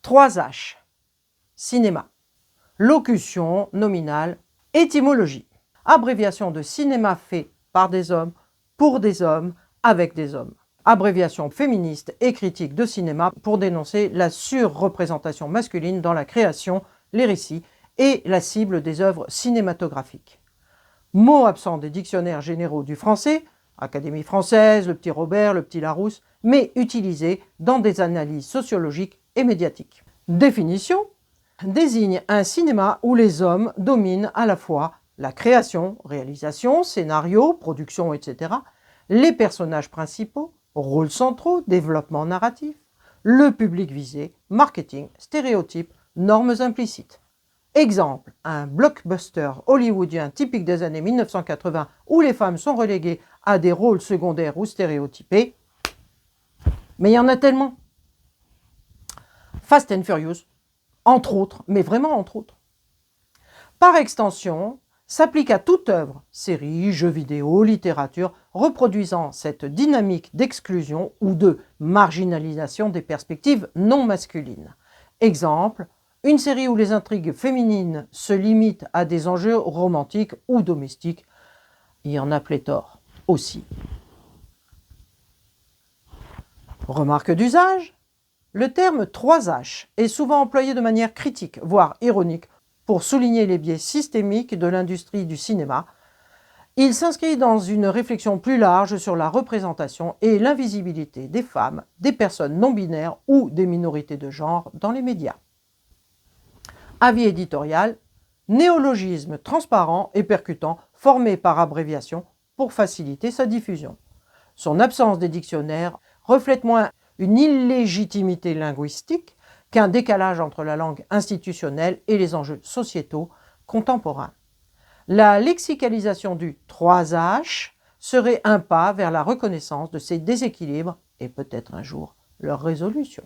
3H. Cinéma. Locution, nominale, étymologie. Abréviation de cinéma fait par des hommes, pour des hommes, avec des hommes. Abréviation féministe et critique de cinéma pour dénoncer la surreprésentation masculine dans la création, les récits et la cible des œuvres cinématographiques. Mot absent des dictionnaires généraux du français, Académie française, le petit Robert, le petit Larousse, mais utilisé dans des analyses sociologiques et médiatiques. Définition: désigne un cinéma où les hommes dominent à la fois la création, réalisation, scénario, production, etc., les personnages principaux, rôles centraux, développement narratif, le public visé, marketing, stéréotypes, normes implicites. Exemple, un blockbuster hollywoodien typique des années 1980 où les femmes sont reléguées à des rôles secondaires ou stéréotypés. Mais il y en a tellement. Fast and Furious, entre autres, mais vraiment entre autres. Par extension, s'applique à toute œuvre, série, jeux vidéo, littérature, reproduisant cette dynamique d'exclusion ou de marginalisation des perspectives non masculines. Exemple, une série où les intrigues féminines se limitent à des enjeux romantiques ou domestiques. Il y en a pléthore aussi. Remarque d'usage: le terme 3H est souvent employé de manière critique, voire ironique, pour souligner les biais systémiques de l'industrie du cinéma. Il s'inscrit dans une réflexion plus large sur la représentation et l'invisibilité des femmes, des personnes non-binaires ou des minorités de genre dans les médias. Avis éditorial: néologisme transparent et percutant formé par abréviation pour faciliter sa diffusion. Son absence des dictionnaires reflète moins une illégitimité linguistique qu'un décalage entre la langue institutionnelle et les enjeux sociétaux contemporains. La lexicalisation du 3H serait un pas vers la reconnaissance de ces déséquilibres et peut-être un jour leur résolution.